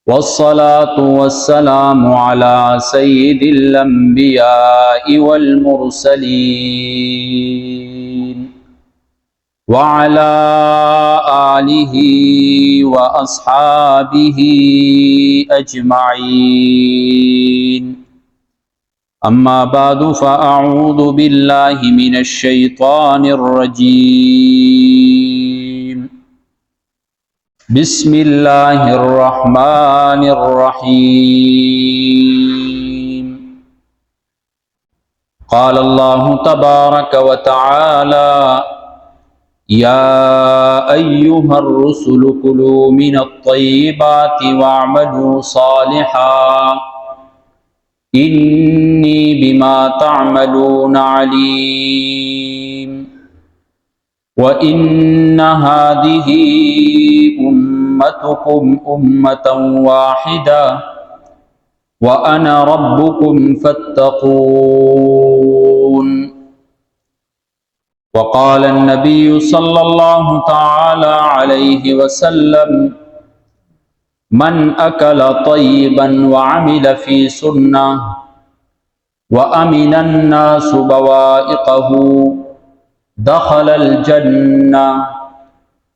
والصلاة والسلام على سيد الأنبياء والمرسلين وعلى آله وأصحابه أجمعين. أما بعد فأعوذ بالله من الشيطان الرجيم. بسم الله الرحمن الرحيم. قال الله تبارك وتعالى: يا أيها الرسل كلوا من الطيبات واعملوا صالحا إني بما تعملون عليم. وإن هذه أمتكم أمة واحدة وأنا ربكم فاتقون. وقال النبي صلى الله تعالى عليه وسلم: من أكل طيبا وعمل في سنة وأمن الناس بوائقه دخل الجنة.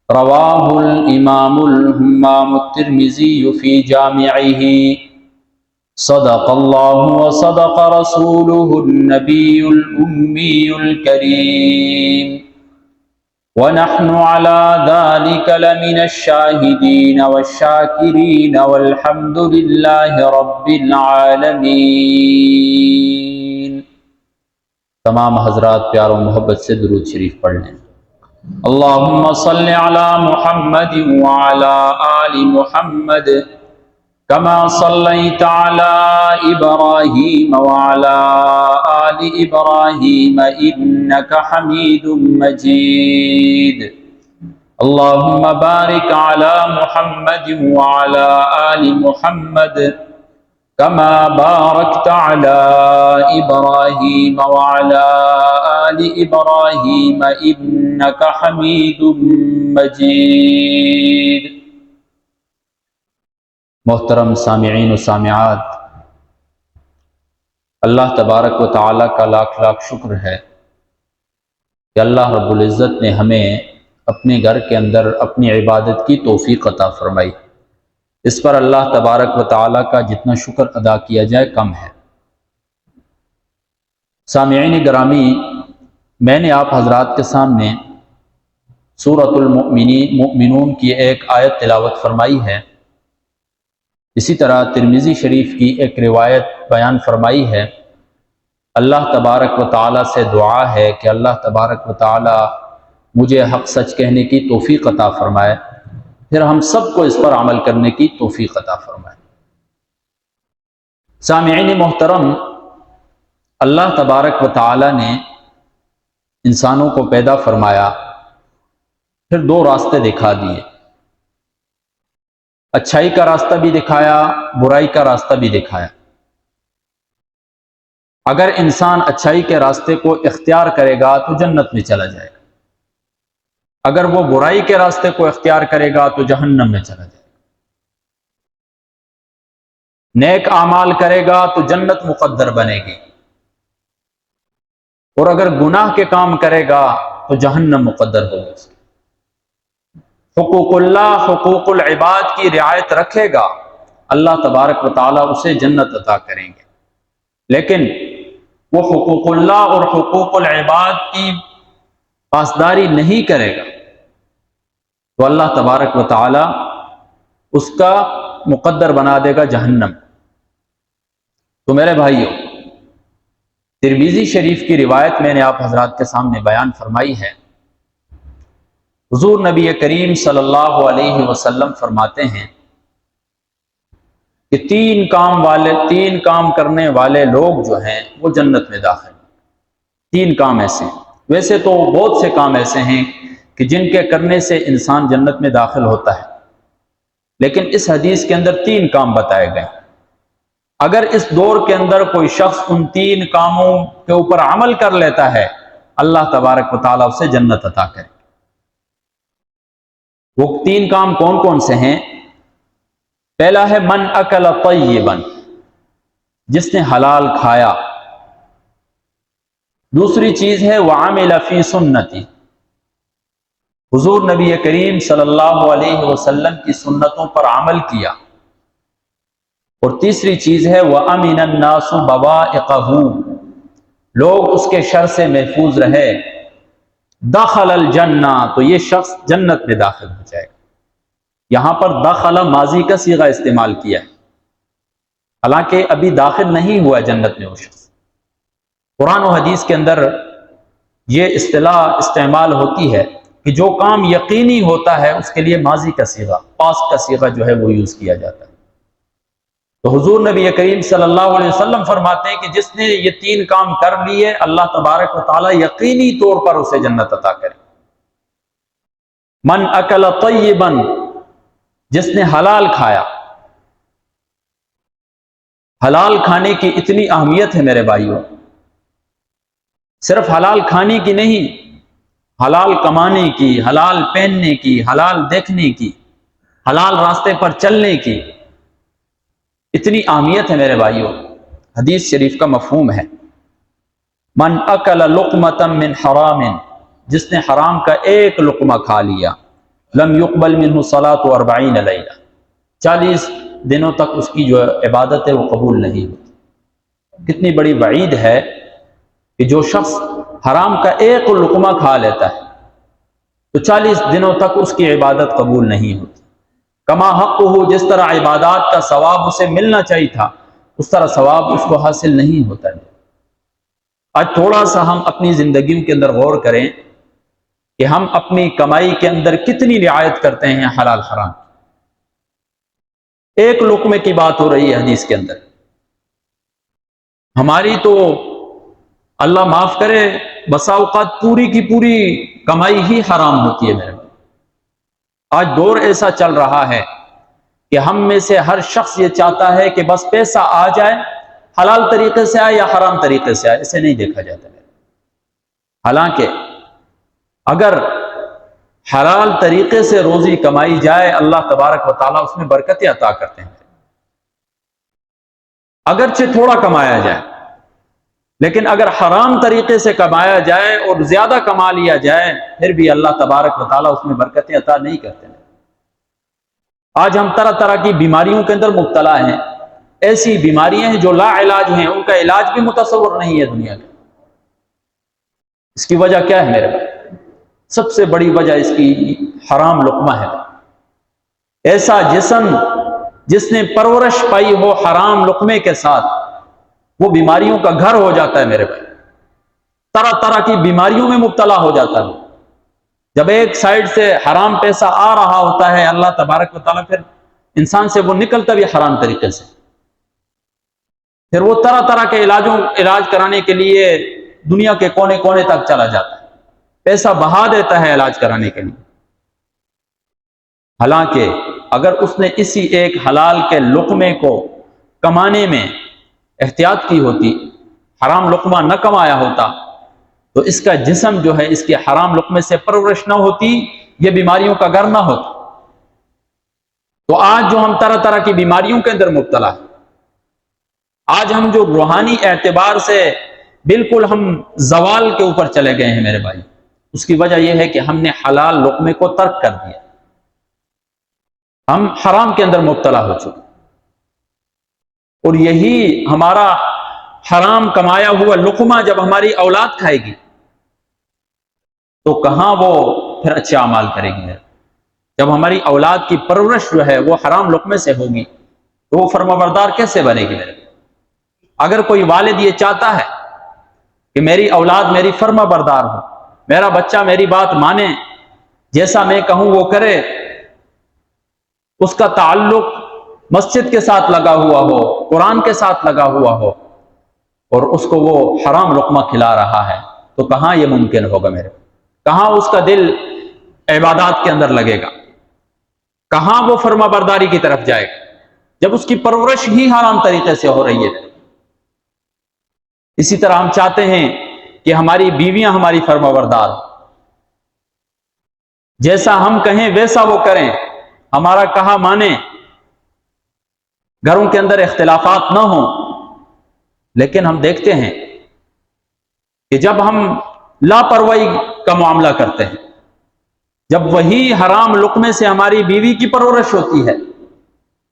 رواه الإمام الهمام الترمذي في جامعه. صدق الله وصدق رسوله النبي الأمي الكريم ونحن على ذلك لمن الشاهدين والشاكرين والحمد لله رب العالمین. تمام حضرات پیار و محبت سے درود شریف پڑھ لیں. اللہم صل علی محمد وعلی آل محمد کما صلیت علی ابراہیم وعلی آل ابراہیم انک حمید مجید. اللہم بارک علی محمد وعلی آل محمد كما باركت على إبراهيم وعلى آل إبراهيم إنك حميد مجيد. محترم سامعین و سامعات، اللہ تبارک و تعالیٰ کا لاکھ لاکھ شکر ہے کہ اللہ رب العزت نے ہمیں اپنے گھر کے اندر اپنی عبادت کی توفیق عطا فرمائی. اس پر اللہ تبارک و تعالیٰ کا جتنا شکر ادا کیا جائے کم ہے. سامعین گرامی، میں نے آپ حضرات کے سامنے سورۃ المؤمنون کی ایک آیت تلاوت فرمائی ہے. اسی طرح ترمذی شریف کی ایک روایت بیان فرمائی ہے. اللہ تبارک و تعالیٰ سے دعا ہے کہ اللہ تبارک و تعالیٰ مجھے حق سچ کہنے کی توفیق عطا فرمائے، پھر ہم سب کو اس پر عمل کرنے کی توفیق عطا فرمائے. سامعین محترم، اللہ تبارک و تعالی نے انسانوں کو پیدا فرمایا، پھر دو راستے دکھا دیے. اچھائی کا راستہ بھی دکھایا، برائی کا راستہ بھی دکھایا. اگر انسان اچھائی کے راستے کو اختیار کرے گا تو جنت میں چلا جائے گا. اگر وہ برائی کے راستے کو اختیار کرے گا تو جہنم میں چلا جائے گا. نیک اعمال کرے گا تو جنت مقدر بنے گی، اور اگر گناہ کے کام کرے گا تو جہنم مقدر ہوگی. حقوق اللہ، حقوق العباد کی رعایت رکھے گا، اللہ تبارک و تعالیٰ اسے جنت عطا کریں گے. لیکن وہ حقوق اللہ اور حقوق العباد کی پاسداری نہیں کرے گا تو اللہ تبارک و تعالی اس کا مقدر بنا دے گا جہنم. تو میرے بھائیوں، ترمذی شریف کی روایت میں نے آپ حضرات کے سامنے بیان فرمائی ہے. حضور نبی کریم صلی اللہ علیہ وسلم فرماتے ہیں کہ تین کام کرنے والے لوگ جو ہیں وہ جنت میں داخل. تین کام ایسے ہیں، ویسے تو بہت سے کام ایسے ہیں کہ جن کے کرنے سے انسان جنت میں داخل ہوتا ہے، لیکن اس حدیث کے اندر تین کام بتائے گئے. اگر اس دور کے اندر کوئی شخص ان تین کاموں کے اوپر عمل کر لیتا ہے، اللہ تبارک و تعالیٰ اسے جنت عطا کرے. وہ تین کام کون کون سے ہیں؟ پہلا ہے من اکل طیبا، جس نے حلال کھایا۔ دوسری چیز ہے وعمل فی سنتی، حضور نبی کریم صلی اللہ علیہ وسلم کی سنتوں پر عمل کیا۔ اور تیسری چیز ہے وَأَمِنَ النَّاسُ بَوَائِقَهُ، لوگ اس کے شر سے محفوظ رہے۔ دخل الجنہ، تو یہ شخص جنت میں داخل ہو جائے گا۔ یہاں پر دخل ماضی کا صیغہ استعمال کیا ہے، حالانکہ ابھی داخل نہیں ہوا جنت میں وہ شخص۔ قرآن و حدیث کے اندر یہ اصطلاح استعمال ہوتی ہے کہ جو کام یقینی ہوتا ہے اس کے لیے ماضی کا صیغہ، پاسٹ کا صیغہ جو ہے وہ یوز کیا جاتا ہے۔ تو حضور نبی کریم صلی اللہ علیہ وسلم فرماتے ہیں کہ جس نے یہ تین کام کر لیے اللہ تبارک و تعالی یقینی طور پر اسے جنت عطا کرے۔ من اکل طیبا، جس نے حلال کھایا۔ حلال کھانے کی اتنی اہمیت ہے میرے بھائیوں، صرف حلال کھانے کی نہیں، حلال کمانے کی، حلال پہننے کی، حلال دیکھنے کی، حلال راستے پر چلنے کی اتنی اہمیت ہے میرے بھائیوں۔ حدیث شریف کا مفہوم ہے من اکل لقمۃ من حرام، جس نے حرام کا ایک لقمہ کھا لیا، لم يقبل منہ صلاۃ 40 لیلہ، 40 دنوں تک اس کی جو عبادت ہے وہ قبول نہیں ہوتی۔ کتنی بڑی وعید ہے کہ جو شخص حرام کا ایک لقمہ کھا لیتا ہے تو 40 دنوں تک اس کی عبادت قبول نہیں ہوتی۔ کما حق ہو، جس طرح عبادات کا ثواب اسے ملنا چاہیے تھا اس طرح ثواب اس کو حاصل نہیں ہوتا ہے۔ آج تھوڑا سا ہم اپنی زندگیوں کے اندر غور کریں کہ ہم اپنی کمائی کے اندر کتنی رعایت کرتے ہیں حلال حرام۔ ایک لقمے کی بات ہو رہی ہے حدیث کے اندر، ہماری تو اللہ معاف کرے بسا اوقات پوری کی پوری کمائی ہی حرام ہوتی ہے میرے۔ آج دور ایسا چل رہا ہے کہ ہم میں سے ہر شخص یہ چاہتا ہے کہ بس پیسہ آ جائے، حلال طریقے سے آئے یا حرام طریقے سے آئے، اسے نہیں دیکھا جاتا ہے۔ حالانکہ اگر حلال طریقے سے روزی کمائی جائے اللہ تبارک و تعالیٰ اس میں برکتیں عطا کرتے ہیں۔ اگرچہ تھوڑا کمایا جائے، لیکن اگر حرام طریقے سے کمایا جائے اور زیادہ کما لیا جائے پھر بھی اللہ تبارک و تعالیٰ اس میں برکتیں عطا نہیں کرتے ہیں۔ آج ہم طرح طرح کی بیماریوں کے اندر مبتلا ہیں، ایسی بیماریاں ہیں جو لا علاج ہیں، ان کا علاج بھی متصور نہیں ہے دنیا میں۔ اس کی وجہ کیا ہے میرے بھائی؟ سب سے بڑی وجہ اس کی حرام لقمہ ہے۔ ایسا جسم جس نے پرورش پائی ہو حرام لقمے کے ساتھ وہ بیماریوں کا گھر ہو جاتا ہے میرے بھائی، طرح طرح کی بیماریوں میں مبتلا ہو جاتا ہے۔ جب ایک سائیڈ سے حرام پیسہ آ رہا ہوتا ہے اللہ تبارک و تعالیٰ پھر انسان سے وہ نکلتا بھی حرام طریقے سے، پھر وہ طرح طرح کے علاج کرانے کے لیے دنیا کے کونے کونے تک چلا جاتا ہے، پیسہ بہا دیتا ہے علاج کرانے کے لیے۔ حالانکہ اگر اس نے اسی ایک حلال کے لقمے کو کمانے میں احتیاط کی ہوتی، حرام لقمہ نہ کمایا ہوتا تو اس کا جسم جو ہے اس کے حرام لقمے سے پرورش نہ ہوتی، یہ بیماریوں کا گھر نہ ہوتا۔ تو آج جو ہم طرح طرح کی بیماریوں کے اندر مبتلا ہیں، آج ہم جو روحانی اعتبار سے بالکل ہم زوال کے اوپر چلے گئے ہیں میرے بھائی، اس کی وجہ یہ ہے کہ ہم نے حلال لقمے کو ترک کر دیا، ہم حرام کے اندر مبتلا ہو چکے۔ اور یہی ہمارا حرام کمایا ہوا لقمہ جب ہماری اولاد کھائے گی تو کہاں وہ پھر اچھے اعمال کرے گی؟ جب ہماری اولاد کی پرورش جو ہے وہ حرام لقمے سے ہوگی تو وہ فرمانبردار کیسے بنے گی میرے؟ اگر کوئی والد یہ چاہتا ہے کہ میری اولاد میری فرما بردار ہو، میرا بچہ میری بات مانے، جیسا میں کہوں وہ کرے، اس کا تعلق مسجد کے ساتھ لگا ہوا ہو، قرآن کے ساتھ لگا ہوا ہو، اور اس کو وہ حرام لقمہ کھلا رہا ہے تو کہاں یہ ممکن ہوگا میرے؟ کہاں اس کا دل عبادات کے اندر لگے گا؟ کہاں وہ فرما برداری کی طرف جائے گا جب اس کی پرورش ہی حرام طریقے سے ہو رہی ہے؟ اسی طرح ہم چاہتے ہیں کہ ہماری بیویاں ہماری فرما بردار ہوں، جیسا ہم کہیں ویسا وہ کریں، ہمارا کہا مانیں، گھروں کے اندر اختلافات نہ ہوں، لیکن ہم دیکھتے ہیں کہ جب ہم لاپرواہی کا معاملہ کرتے ہیں، جب وہی حرام لقمے سے ہماری بیوی کی پرورش ہوتی ہے،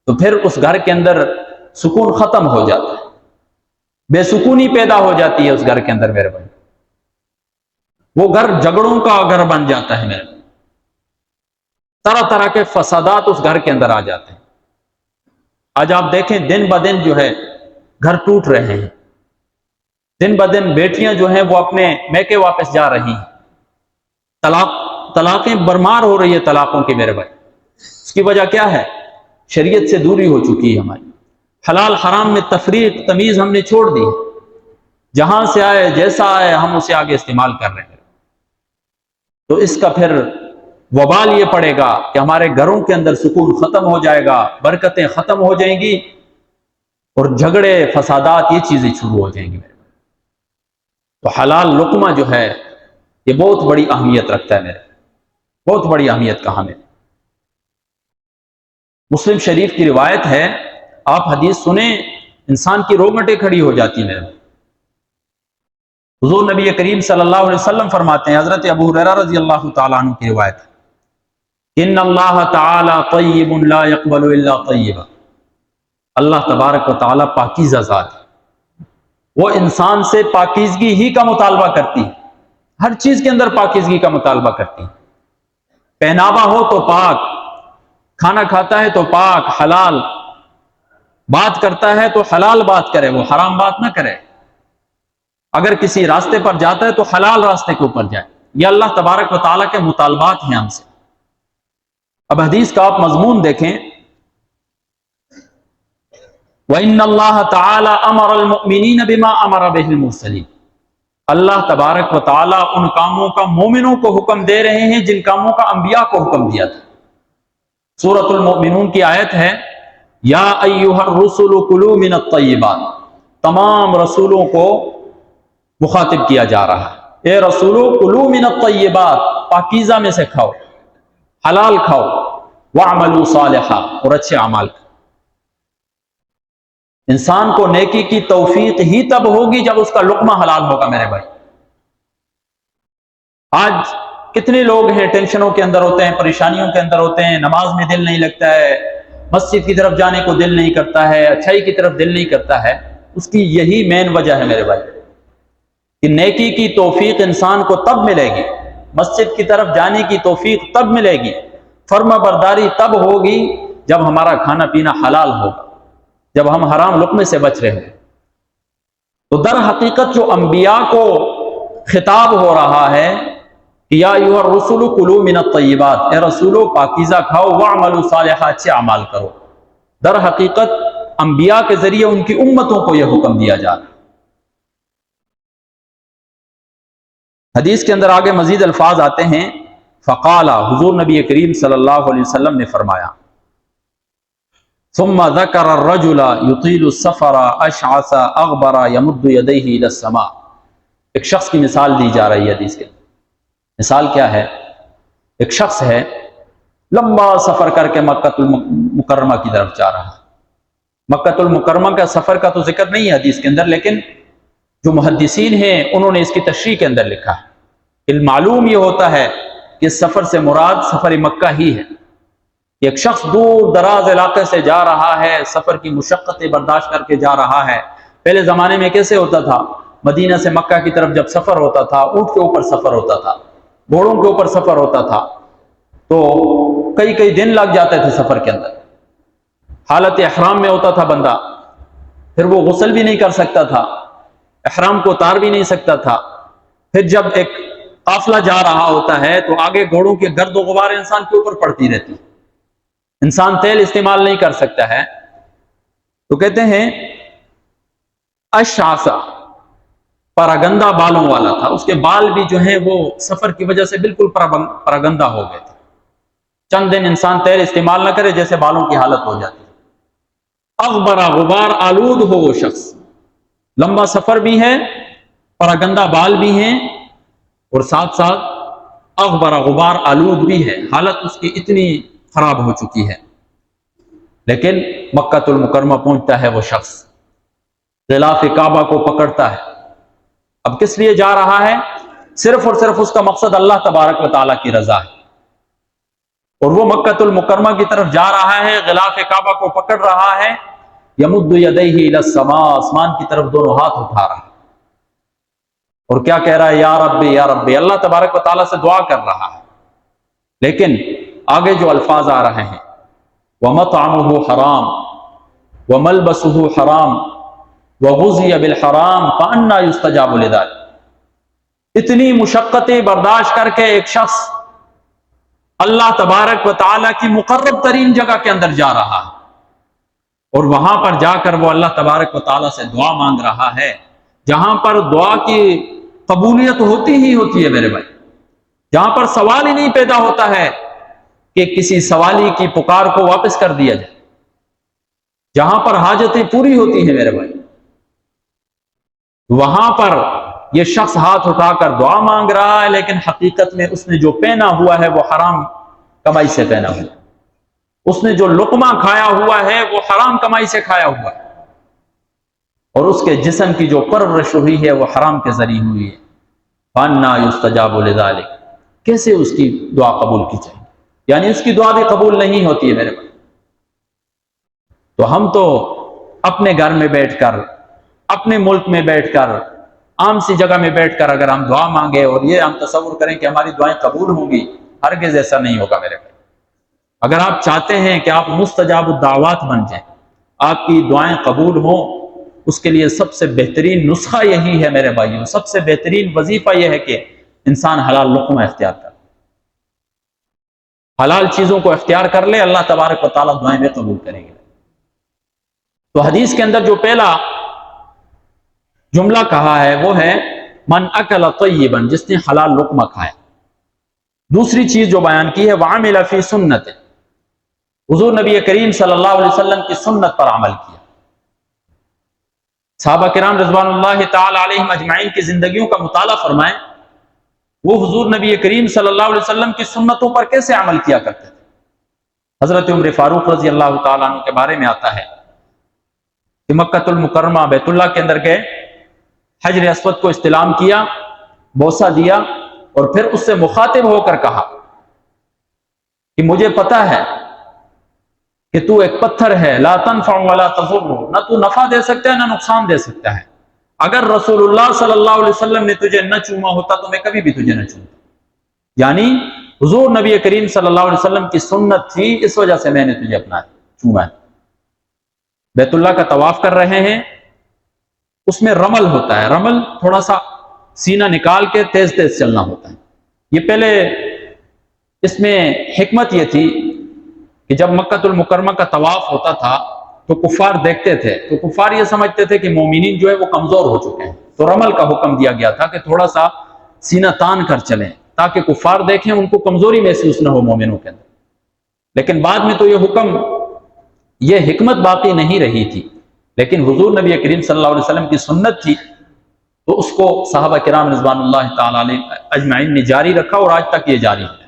تو پھر اس گھر کے اندر سکون ختم ہو جاتا ہے، بے سکونی پیدا ہو جاتی ہے اس گھر کے اندر میرے بھائی، وہ گھر جھگڑوں کا گھر بن جاتا ہے میرے بھائی، طرح طرح کے فسادات اس گھر کے اندر آ جاتے ہیں۔ آج آپ دیکھیں دن بدن جو ہے گھر ٹوٹ رہے ہیں، دن بدن بیٹیاں جو ہیں وہ اپنے میکے واپس جا رہی ہیں، طلاقیں برمار ہو رہی ہے طلاقوں کی میرے بھائی۔ اس کی وجہ کیا ہے؟ شریعت سے دوری ہو چکی ہے ہماری، حلال حرام میں تفریق تمیز ہم نے چھوڑ دی، جہاں سے آئے جیسا آئے ہم اسے آگے استعمال کر رہے ہیں۔ تو اس کا پھر وبال یہ پڑے گا کہ ہمارے گھروں کے اندر سکون ختم ہو جائے گا، برکتیں ختم ہو جائیں گی، اور جھگڑے فسادات یہ چیزیں شروع ہو جائیں گی میرے۔ تو حلال لقمہ جو ہے یہ بہت بڑی اہمیت رکھتا ہے میرے، بہت بڑی اہمیت کا حامل۔ مسلم شریف کی روایت ہے، آپ حدیث سنیں انسان کی روگٹیں کھڑی ہو جاتی ہیں میرے۔ حضور نبی کریم صلی اللہ علیہ وسلم فرماتے ہیں، حضرت ابو ہریرہ رضی اللہ تعالیٰ عنہ کی روایت ہے، ان اللہ تعالی طیب لا يقبل الا طیبا، اللہ تبارک و تعالیٰ پاکیزہ ذات ہے، وہ انسان سے پاکیزگی ہی کا مطالبہ کرتی ہے، ہر چیز کے اندر پاکیزگی کا مطالبہ کرتی ہے، پہناوا ہو تو پاک، کھانا کھاتا ہے تو پاک حلال، بات کرتا ہے تو حلال بات کرے، وہ حرام بات نہ کرے، اگر کسی راستے پر جاتا ہے تو حلال راستے کے اوپر جائے۔ یہ اللہ تبارک و تعالیٰ کے مطالبات ہیں ہم سے۔ اب حدیث کا آپ مضمون دیکھیں، وَإِنَّ اللَّهَ تَعَالَى أَمَرَ الْمُؤْمِنِينَ بِمَا أَمَرَ بِهِ الْمُرْسَلِينَ، اللہ تبارک و تعالیٰ ان کاموں کا مومنوں کو حکم دے رہے ہیں جن کاموں کا انبیاء کو حکم دیا تھا۔ سورۃ المؤمنون کی آیت ہے، یا ایھا الرسل کلوا من الطیبات، تمام رسولوں کو مخاطب کیا جا رہا ہے، اے رسولو کلوا من الطیبات، پاکیزہ میں سے کھاؤ، حلال کھاؤ، واعملوا صالحا، اور اچھے اعمال کرو۔ انسان کو نیکی کی توفیق ہی تب ہوگی جب اس کا لقمہ حلال ہوگا میرے بھائی۔ آج کتنے لوگ ہیں ٹینشنوں کے اندر ہوتے ہیں، پریشانیوں کے اندر ہوتے ہیں، نماز میں دل نہیں لگتا ہے، مسجد کی طرف جانے کو دل نہیں کرتا ہے، اچھائی کی طرف دل نہیں کرتا ہے۔ اس کی یہی مین وجہ ہے میرے بھائی کہ نیکی کی توفیق انسان کو تب ملے گی، مسجد کی طرف جانے کی توفیق تب ملے گی، فرما برداری تب ہوگی جب ہمارا کھانا پینا حلال ہوگا، جب ہم حرام لقمے سے بچ رہے ہوں۔ تو در حقیقت جو انبیاء کو خطاب ہو رہا ہے کہ یا ایھا الرسل کلوا من الطیبات، اے رسولو پاکیزہ کھاؤ، واعملوا صالحا، اچھے اعمال کرو، در حقیقت انبیاء کے ذریعے ان کی امتوں کو یہ حکم دیا جا رہا ہے۔ حدیث کے اندر آگے مزید الفاظ آتے ہیں، فقال، حضور نبی کریم صلی اللہ علیہ وسلم نے فرمایا، ثم ذکر الرجل یطیل السفر اشعث اغبر یمد یدیہ الی السماء، ایک شخص کی مثال دی جا رہی ہے حدیث کے اندر۔ مثال کیا ہے؟ ایک شخص ہے لمبا سفر کر کے مکہ المکرمہ کی طرف جا رہا ہے۔ مکہ المکرمہ کا سفر کا تو ذکر نہیں ہے حدیث کے اندر، لیکن جو محدثین ہیں انہوں نے اس کی تشریح کے اندر لکھا ہے۔ معلوم یہ ہوتا ہے کہ سفر سے مراد سفر مکہ ہی ہے۔ ایک شخص دور دراز علاقے سے جا رہا ہے، سفر کی مشقتیں برداشت کر کے جا رہا ہے۔ پہلے زمانے میں کیسے ہوتا تھا؟ مدینہ سے مکہ کی طرف جب سفر ہوتا تھا، اونٹ کے اوپر سفر ہوتا تھا، گھوڑوں کے اوپر سفر ہوتا تھا، تو کئی دن لگ جاتے تھے سفر کے اندر۔ حالت احرام میں ہوتا تھا بندہ، پھر وہ غسل بھی نہیں کر سکتا تھا، احرام کو اتار بھی نہیں سکتا تھا۔ پھر جب ایک قافلہ جا رہا ہوتا ہے تو آگے گھوڑوں کے گرد و غبار انسان کے اوپر پڑتی رہتی، انسان تیل استعمال نہیں کر سکتا ہے۔ تو کہتے ہیں اشعث، پراگندہ بالوں والا تھا، اس کے بال بھی جو ہیں وہ سفر کی وجہ سے بالکل پراگندہ ہو گئے تھے۔ چند دن انسان تیل استعمال نہ کرے جیسے بالوں کی حالت ہو جاتی۔ اغبر، غبار آلود ہو وہ شخص، لمبا سفر بھی ہے، پراگندہ بال بھی ہیں، اور ساتھ ساتھ اغبر، غبار آلود بھی ہے، حالت اس کی اتنی خراب ہو چکی ہے۔ لیکن مکہ المکرمہ پہنچتا ہے وہ شخص، غلاف کعبہ کو پکڑتا ہے۔ اب کس لیے جا رہا ہے؟ صرف اور صرف اس کا مقصد اللہ تبارک و تعالیٰ کی رضا ہے، اور وہ مکہ المکرمہ کی طرف جا رہا ہے، غلاف کعبہ کو پکڑ رہا ہے، یمد یدیہ الی السماء، آسمان کی طرف دونوں ہاتھ اٹھا رہا ہے، اور کیا کہہ رہا ہے؟ یا ربی یا ربی، اللہ تبارک و تعالیٰ سے دعا کر رہا ہے۔ لیکن آگے جو الفاظ آ رہے ہیں، وَمَطْعَمُهُ حَرَامٌ وَمَلْبَسُهُ حَرَامٌ وَغُذِّيَ بِالْحَرَامِ فَأَنَّىٰ يُسْتَجَابُ لِذَلِكَ، اتنی مشقتیں برداشت کر کے ایک شخص اللہ تبارک و تعالیٰ کی مقرب ترین جگہ کے اندر جا رہا ہے، اور وہاں پر جا کر وہ اللہ تبارک و تعالیٰ سے دعا مانگ رہا ہے، جہاں پر دعا کی قبولیت ہوتی ہی ہوتی ہے میرے بھائی، جہاں پر سوال ہی نہیں پیدا ہوتا ہے کہ کسی سوالی کی پکار کو واپس کر دیا جائے، جہاں پر حاجتیں پوری ہوتی ہیں میرے بھائی، وہاں پر یہ شخص ہاتھ اٹھا کر دعا مانگ رہا ہے، لیکن حقیقت میں اس نے جو پہنا ہوا ہے وہ حرام کمائی سے پہنا ہوا ہے، اس نے جو لقمہ کھایا ہوا ہے وہ حرام کمائی سے کھایا ہوا ہے، اور اس کے جسم کی جو پرورش ہوئی ہے وہ حرام کے ذریعے ہوئی ہے۔ فَأَنَّىٰ يُسْتَجَابُ لِذَلِكَ، کیسے اس کی دعا قبول کی جائے؟ یعنی اس کی دعا بھی قبول نہیں ہوتی ہے میرے بھائی۔ تو ہم تو اپنے گھر میں بیٹھ کر، اپنے ملک میں بیٹھ کر، عام سی جگہ میں بیٹھ کر اگر ہم دعا مانگے اور یہ ہم تصور کریں کہ ہماری دعائیں قبول ہوں گی، ہرگز ایسا نہیں ہوگا میرے بھائی۔ اگر آپ چاہتے ہیں کہ آپ مستجاب الدعوات بن جائیں، آپ کی دعائیں قبول ہوں، اس کے لیے سب سے بہترین نسخہ یہی ہے میرے بھائیوں، سب سے بہترین وظیفہ یہ ہے کہ انسان حلال لقمہ اختیار کر، حلال چیزوں کو اختیار کر لے، اللہ تبارک و تعالیٰ دعائیں بھی قبول کریں گے۔ تو حدیث کے اندر جو پہلا جملہ کہا ہے وہ ہے من اکل طیبا، جس نے حلال لقمہ کھایا۔ دوسری چیز جو بیان کی ہے وعمل فی سنت، حضور نبی کریم صلی اللہ علیہ وسلم کی سنت پر عمل کیا۔ صحابہ کرام رضوان اللہ تعالی علیہم اجمعین کی زندگیوں کا مطالعہ فرمائیں، وہ حضور نبی کریم صلی اللہ علیہ وسلم کی سنتوں پر کیسے عمل کیا کرتے تھے۔ حضرت عمر فاروق رضی اللہ تعالیٰ عنہ کے بارے میں آتا ہے کہ مکہ المکرمہ بیت اللہ کے اندر گئے، حجر اسود کو استلام کیا، بوسہ دیا، اور پھر اس سے مخاطب ہو کر کہا کہ مجھے پتا ہے کہ تو ایک پتھر ہے، لا تنفع ولا تضر، نہ تو نفع دے سکتا ہے نہ نقصان دے سکتا ہے، اگر رسول اللہ صلی اللہ علیہ وسلم نے تجھے نہ چوما ہوتا تو میں کبھی بھی تجھے نہ چومتا۔ یعنی حضور نبی کریم صلی اللہ علیہ وسلم کی سنت تھی، اس وجہ سے میں نے تجھے اپنا چوما ہے۔ بیت اللہ کا طواف کر رہے ہیں، اس میں رمل ہوتا ہے، رمل تھوڑا سا سینہ نکال کے تیز تیز چلنا ہوتا ہے۔ یہ پہلے اس میں حکمت یہ تھی کہ جب مکہ المکرمہ کا طواف ہوتا تھا تو کفار دیکھتے تھے، تو کفار یہ سمجھتے تھے کہ مومنین جو ہے وہ کمزور ہو چکے ہیں، تو رمل کا حکم دیا گیا تھا کہ تھوڑا سا سینہ تان کر چلیں تاکہ کفار دیکھیں، ان کو کمزوری محسوس نہ ہو مومنوں کے اندر۔ لیکن بعد میں تو یہ حکم، یہ حکمت باقی نہیں رہی تھی، لیکن حضور نبی کریم صلی اللہ علیہ وسلم کی سنت تھی، تو اس کو صحابہ کرام رضوان اللہ تعالی علیہ اجمعین نے جاری رکھا، اور آج تک یہ جاری ہے۔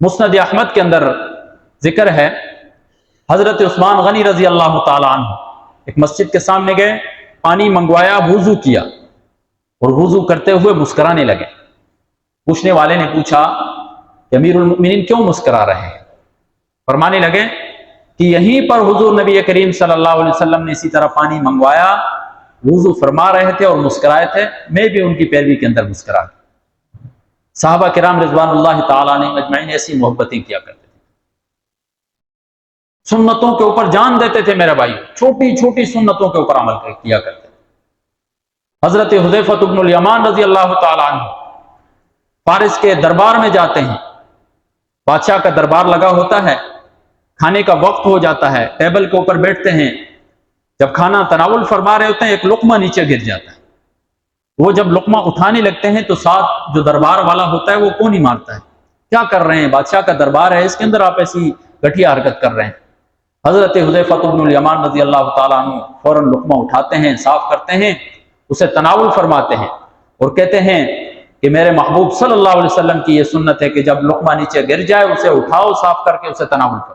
مسند احمد کے اندر ذکر ہے، حضرت عثمان غنی رضی اللہ تعالی عنہ ایک مسجد کے سامنے گئے، پانی منگوایا، وضو کیا، اور وضو کرتے ہوئے مسکرانے لگے۔ پوچھنے والے نے پوچھا کہ امیر المؤمنین کیوں مسکرا رہے ہیں؟ فرمانے لگے کہ یہیں پر حضور نبی کریم صلی اللہ علیہ وسلم نے اسی طرح پانی منگوایا، وضو فرما رہے تھے اور مسکرائے تھے، میں بھی ان کی پیروی کے اندر مسکرا۔ صحابہ کرام رضوان اللہ تعالیٰ عنہ اجمعین ایسی محبتیں کیا کرتے تھے، سنتوں کے اوپر جان دیتے تھے میرے بھائی، چھوٹی چھوٹی سنتوں کے اوپر عمل کیا کرتے تھے۔ حضرت حذیفہ بن الیمان رضی اللہ تعالیٰ عنہ فارس کے دربار میں جاتے ہیں، بادشاہ کا دربار لگا ہوتا ہے، کھانے کا وقت ہو جاتا ہے، ٹیبل کے اوپر بیٹھتے ہیں، جب کھانا تناول فرما رہے ہوتے ہیں ایک لقمہ نیچے گر جاتا ہے، وہ جب لقمہ اٹھانے لگتے ہیں تو ساتھ جو دربار والا ہوتا ہے وہ کون ہی مارتا ہے، کیا کر رہے ہیں، بادشاہ کا دربار ہے، اس کے اندر آپ ایسی گھٹیا حرکت کر رہے ہیں۔ حضرت حذیفہ بن الیمان رضی اللہ تعالیٰ عنہ فوراً لقمہ اٹھاتے ہیں، صاف کرتے ہیں، اسے تناول فرماتے ہیں، اور کہتے ہیں کہ میرے محبوب صلی اللہ علیہ وسلم کی یہ سنت ہے کہ جب لقمہ نیچے گر جائے اسے اٹھاؤ، صاف کر کے اسے تناول فرماؤ۔